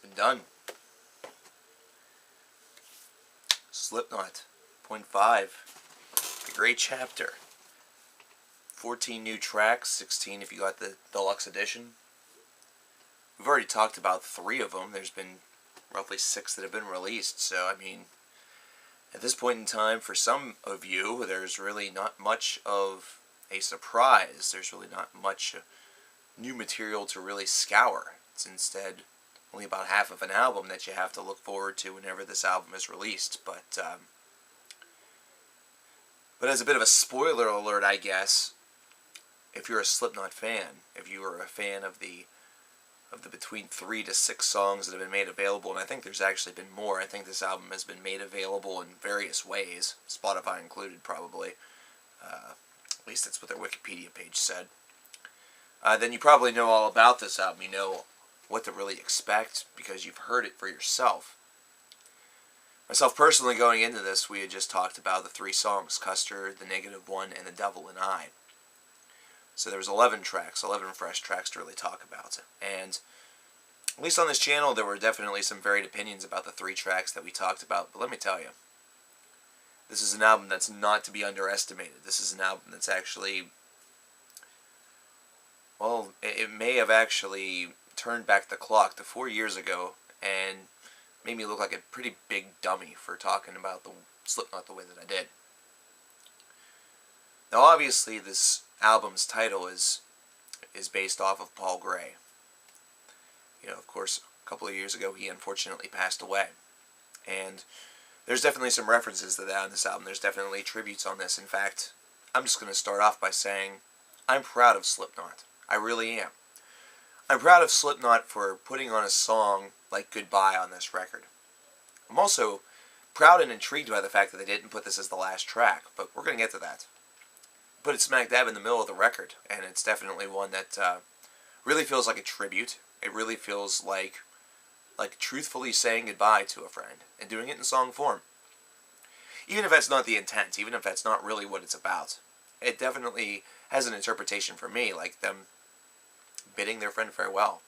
been done. Slipknot, point 5. A great chapter. 14 new tracks, 16 if you got the deluxe edition. We've already talked about 3 of them. There's been roughly 6 that have been released, so I mean, at this point in time, for some of you, there's really not much of a surprise. There's really not much new material to really scour. It's instead only about half of an album that you have to look forward to whenever this album is released. But as a bit of a spoiler alert, I guess, if you're a Slipknot fan, if you are a fan of the between 3 to 6 songs that have been made available, and I think there's actually been more. I think this album has been made available in various ways, Spotify included probably. At least that's what their Wikipedia page said. Then you probably know all about this album. You know what to really expect because you've heard it for yourself. Myself personally, going into this, we had just talked about the 3 songs, Custard, The Negative One, and The Devil and I. So there was 11 tracks, 11 fresh tracks to really talk about. And at least on this channel, there were definitely some varied opinions about the 3 tracks that we talked about. But let me tell you, this is an album that's not to be underestimated. This is an album that's actually, well, it may have actually turned back the clock to 4 years ago and made me look like a pretty big dummy for talking about the Slipknot the way that I did. Now, obviously, this album's title is based off of Paul Gray. You know, of course, a couple of years ago, he unfortunately passed away. And there's definitely some references to that on this album. There's definitely tributes on this. In fact, I'm just going to start off by saying I'm proud of Slipknot. I really am. I'm proud of Slipknot for putting on a song like Goodbye on this record. I'm also proud and intrigued by the fact that they didn't put this as the last track, but we're going to get to that. Put it smack dab in the middle of the record, and it's definitely one that really feels like a tribute. It really feels like truthfully saying goodbye to a friend, and doing it in song form. Even if that's not the intent, even if that's not really what it's about, it definitely has an interpretation for me, like them bidding their friend farewell.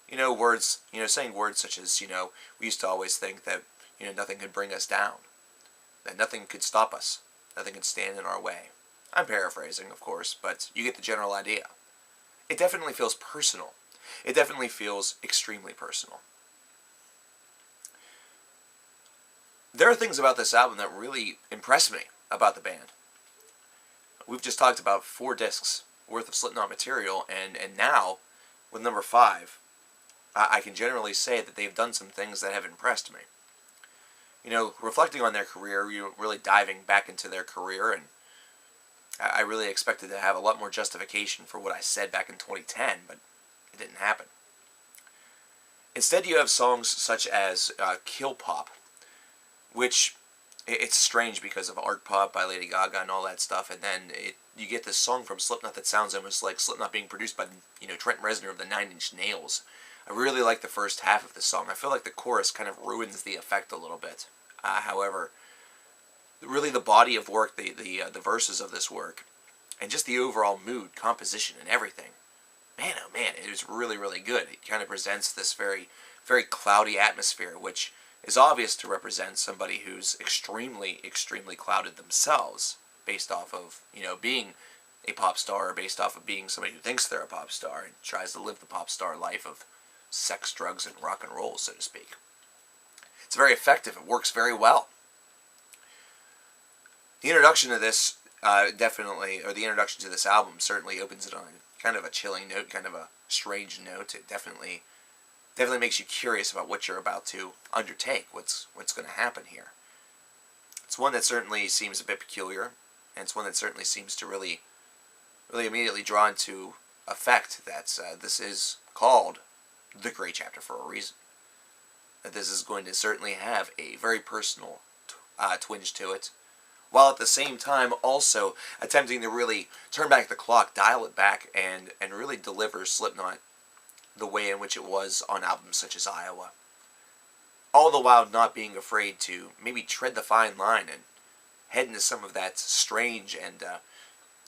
You know, words, saying words such as, we used to always think that, nothing could bring us down, that nothing could stop us, nothing could stand in our way. I'm paraphrasing, of course, but you get the general idea. It definitely feels personal. It definitely feels extremely personal. There are things about this album that really impress me about the band. We've just talked about 4 discs worth of Slipknot material, and now, with number 5, I can generally say that they've done some things that have impressed me. Reflecting on their career, really diving back into their career, and I really expected to have a lot more justification for what I said back in 2010, but it didn't happen. Instead, you have songs such as Kill Pop, which it's strange because of Art Pop by Lady Gaga and all that stuff, and then you get this song from Slipknot that sounds almost like Slipknot being produced by Trent Reznor of the 9 Inch Nails. I really like the first half of this song. I feel like the chorus kind of ruins the effect a little bit. However, really the body of work, the verses of this work, and just the overall mood, composition, and everything, man, oh man, it is really, really good. It kind of presents this very, very cloudy atmosphere, which is obvious to represent somebody who's extremely, extremely clouded themselves, based off of, being a pop star, or based off of being somebody who thinks they're a pop star and tries to live the pop star life of sex, drugs, and rock and roll, so to speak. It's very effective. It works very well. The introduction to this the introduction to this album certainly opens it on kind of a chilling note, kind of a strange note. It definitely makes you curious about what you're about to undertake, what's going to happen here. It's one that certainly seems a bit peculiar, and it's one that certainly seems to really immediately draw into effect that this is called The Great Chapter for a reason. That this is going to certainly have a very personal twinge to it, while at the same time also attempting to really turn back the clock, dial it back, and really deliver Slipknot the way in which it was on albums such as Iowa. All the while not being afraid to maybe tread the fine line and head into some of that strange and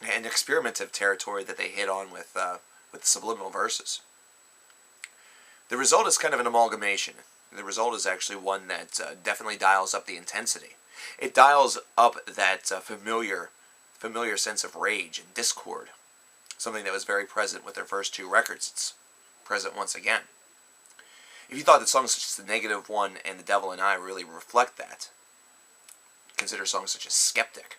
experimentative territory that they hit on with the subliminal verses. The result is kind of an amalgamation. The result is actually one that definitely dials up the intensity. It dials up that familiar sense of rage and discord, something that was very present with their first two records. It's present once again. If you thought that songs such as The Negative One and The Devil and I really reflect that, consider songs such as Skeptic.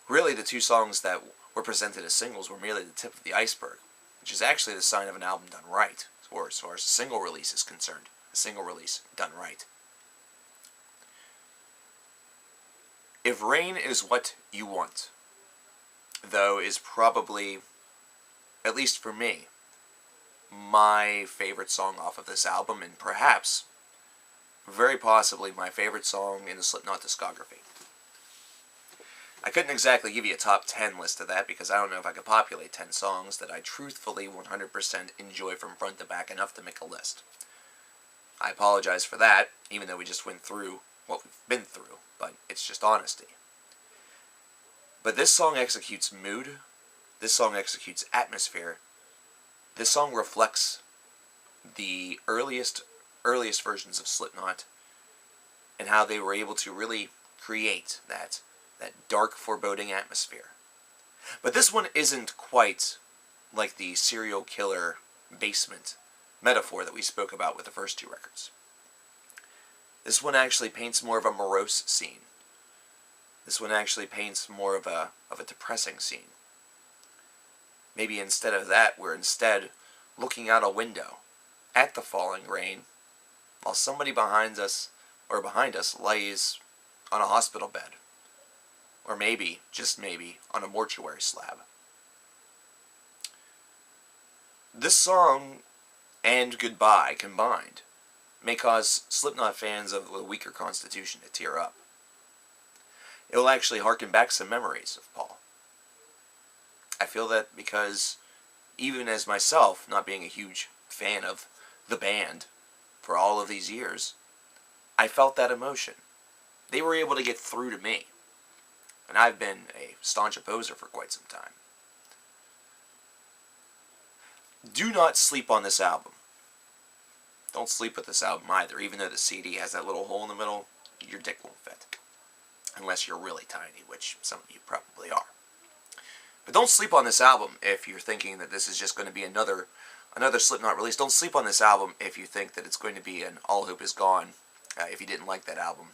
Really, the two songs that were presented as singles were merely the tip of the iceberg, which is actually the sign of an album done right, or as far as a single release is concerned. A single release done right. If Rain Is What You Want, though, is probably, at least for me, my favorite song off of this album, and perhaps, very possibly, my favorite song in the Slipknot discography. I couldn't exactly give you a top 10 list of that, because I don't know if I could populate 10 songs that I truthfully 100% enjoy from front to back enough to make a list. I apologize for that, even though we just went through what we've been through, but it's just honesty. But this song executes mood, this song executes atmosphere, this song reflects the earliest versions of Slipknot and how they were able to really create that dark, foreboding atmosphere. But this one isn't quite like the serial killer basement metaphor that we spoke about with the first two records. This one actually paints more of a morose scene. This one actually paints more of a depressing scene. Maybe instead of that, we're instead looking out a window at the falling rain while somebody behind us lays on a hospital bed. Or maybe, just maybe, on a mortuary slab. This song and Goodbye combined may cause Slipknot fans of a weaker constitution to tear up. It will actually harken back some memories of Paul. I feel that because, even as myself, not being a huge fan of the band for all of these years, I felt that emotion. They were able to get through to me. And I've been a staunch opposer for quite some time. Do not sleep on this album. Don't sleep with this album either. Even though the CD has that little hole in the middle, your dick won't fit. Unless you're really tiny, which some of you probably are. But don't sleep on this album if you're thinking that this is just going to be another Slipknot release. Don't sleep on this album if you think that it's going to be an All Hope Is Gone, if you didn't like that album.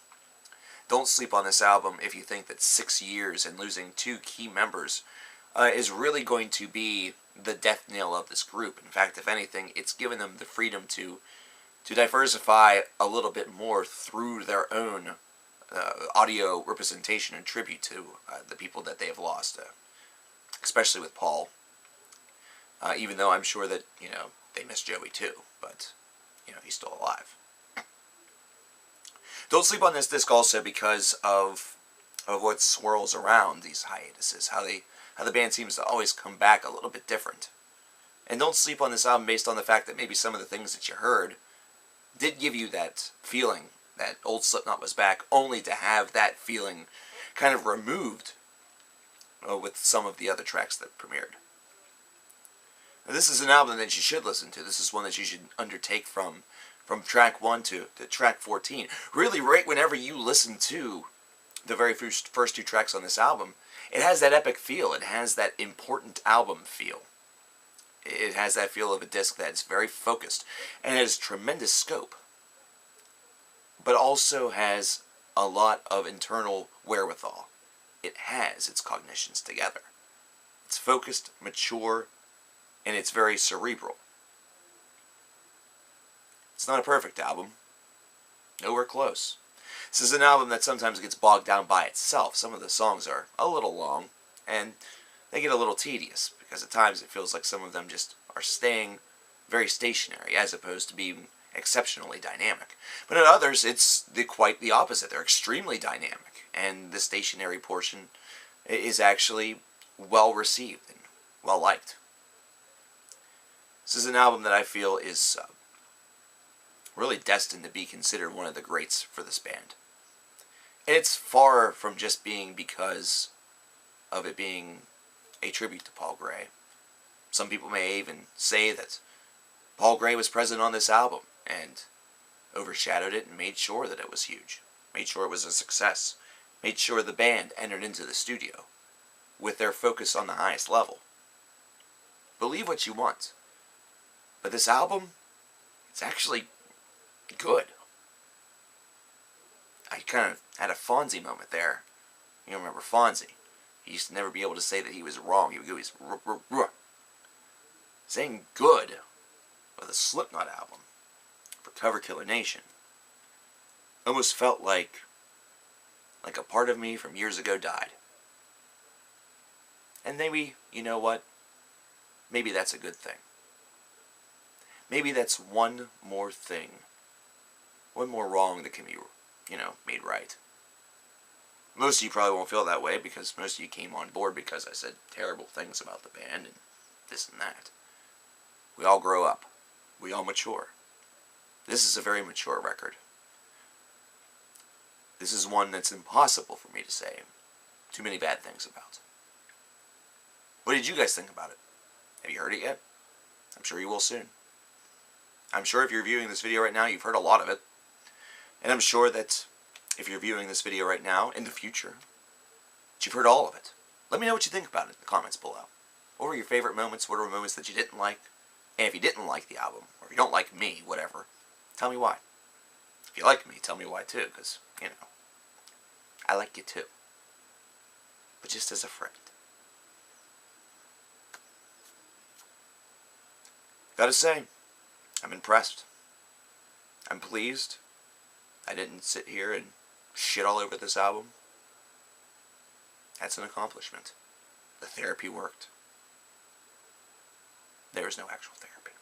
Don't sleep on this album if you think that 6 years and losing two key members is really going to be the death knell of this group. In fact, if anything, it's given them the freedom to diversify a little bit more through their own audio representation and tribute to the people that they have lost, especially with Paul. Even though I'm sure that, they miss Joey too, but, he's still alive. Don't sleep on this disc also because of what swirls around these hiatuses, how the band seems to always come back a little bit different. And don't sleep on this album based on the fact that maybe some of the things that you heard did give you that feeling that old Slipknot was back, only to have that feeling kind of removed with some of the other tracks that premiered. Now, this is an album that you should listen to. This is one that you should undertake from track 1 to track 14. Really, right whenever you listen to the very first two tracks on this album, it has that epic feel. It has that important album feel. It has that feel of a disc that's very focused and has tremendous scope, but also has a lot of internal wherewithal. It has its cognitions together. It's focused, mature, and it's very cerebral. It's not a perfect album. Nowhere close. This is an album that sometimes gets bogged down by itself. Some of the songs are a little long, and they get a little tedious, because at times it feels like some of them just are staying very stationary, as opposed to being exceptionally dynamic. But at others, it's quite the opposite. They're extremely dynamic, and the stationary portion is actually well received and well liked. This is an album that I feel is really destined to be considered one of the greats for this band. And it's far from just being because of it being a tribute to Paul Gray. Some people may even say that Paul Gray was present on this album and overshadowed it and made sure that it was huge. Made sure it was a success. Made sure the band entered into the studio with their focus on the highest level. Believe what you want, but this album, it's actually good. I kind of had a Fonzie moment there. You remember Fonzie? He used to never be able to say that he was wrong. He would go, he's saying good with a Slipknot album for coverkillernation almost felt like a part of me from years ago died. And maybe, you know what? Maybe that's a good thing. Maybe that's one more thing, one more wrong that can be, made right. Most of you probably won't feel that way because most of you came on board because I said terrible things about the band and this and that. We all grow up. We all mature. This is a very mature record. This is one that's impossible for me to say too many bad things about. What did you guys think about it? Have you heard it yet? I'm sure you will soon. I'm sure if you're viewing this video right now, you've heard a lot of it. And I'm sure that if you're viewing this video right now, in the future, that you've heard all of it. Let me know what you think about it in the comments below. What were your favorite moments? What were moments that you didn't like? And if you didn't like the album, or if you don't like me, whatever, tell me why. If you like me, tell me why too, because, I like you too. But just as a friend. Gotta say, I'm impressed. I'm pleased. I didn't sit here and shit all over this album. That's an accomplishment. The therapy worked. There was no actual therapy.